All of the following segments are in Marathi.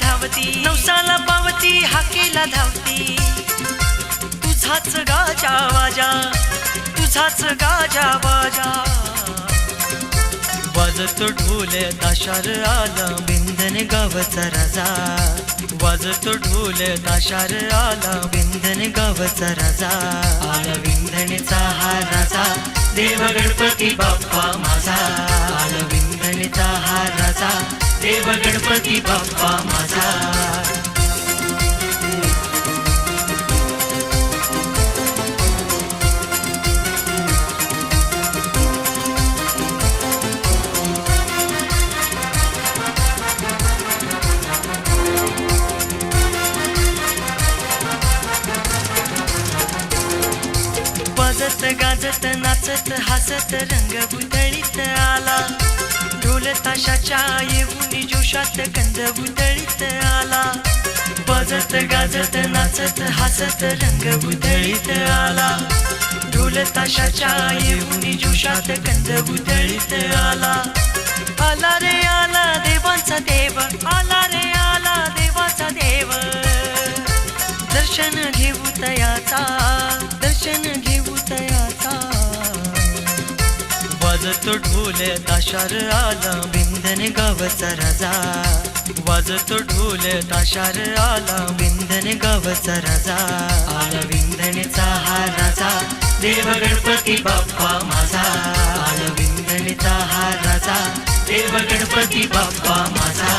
धावती नवसाला पावती हाकेला धावती तुझाच गाजा वाजा तुझाच गाजा वाजा वाजतो ढोल ताशार आला बिंदन गावचा राजा वाजतो ढोल ताशार आला बिंदन गावचा राजा आला विंधणीचा हा राजा देव गणपती बाप्पा माझा आला विंधणीचा हा राजा देव गणपती बाप्पा माझा वाजत गाजत नाचत हसत रंगभूतळीत आला ढोल ताशाच्या येऊन जोशात कंदभूतळीत आला वाजत गाजत नाचत हसत रंगभूतळीत आला ढोल ताशाच्या येऊन जोशात कंदभूतळीत आला आला रे आला देवांचा देव आला रे आला देवाचा देव दर्शन घेऊ तयाचा दर्शन घेऊ तयाचा वाजतो ढोल ताशार आला बिंदन गावचा राजा वाजतो ढोल ताशार आला बिंदन गावचा राजा आला विंधणीचा हा राजा देव गणपती बाप्पा माझा आला विंधणीचा हा राजा देव गणपती बाप्पा माझा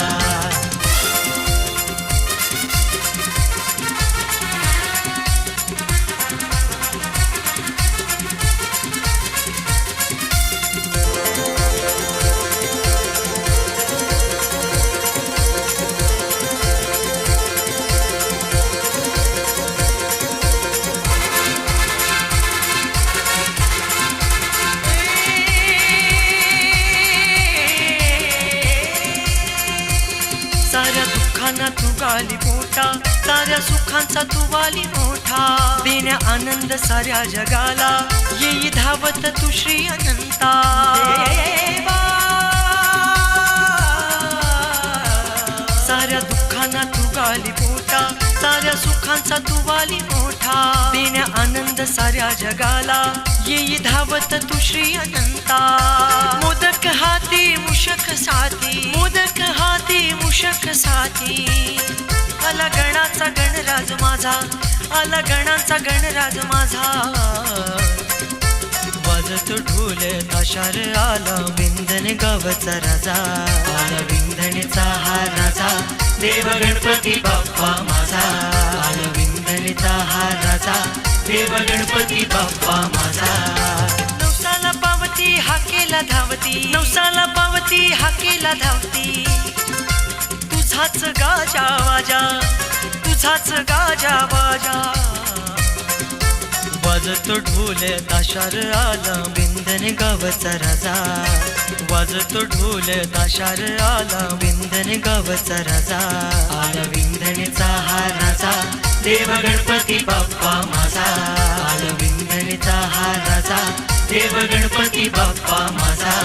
साऱ्या दुःखांना तू गाली मोठा साऱ्या सुखांचा तू वाली मोठा देण्या आनंद साऱ्या जगाला येई धावत तू श्री अनंता देवा साऱ्या दुःखांना तू गाली मोठा साऱ्या सुखांचा तू वाली मोठा देण्या आनंद साऱ्या जगाला येई धावत तू श्री अनंता मोदक हाती मुशक साथी मोदक हाती मुशक साथी आला गणाचा गणराज माझा आला गणाचा गणराज माझा वाजतो ढोल ताशार आला बिंदन गावचा राजा आला विंधणीचा हा राजा देव गणपती बाप्पा माझा आला विंधणीचा हा राजा देव गणपती बाप्पा माझा नवसाला पावती हाकेला धावती नवसाला पावती हाकेला धावती तुझाच गाजा वाजा तुझाच गाजा वाजा वाजतो ढोल ताशार आला बिंदन गावचा राजा वाजतो ढोल ताशार आला बिंदन गावचा राजा आला विंधणीचा हा राजा देव गणपती बाप्पा माझा आला विंधणीचा हा राजा देव गणपती बाप्पा माझा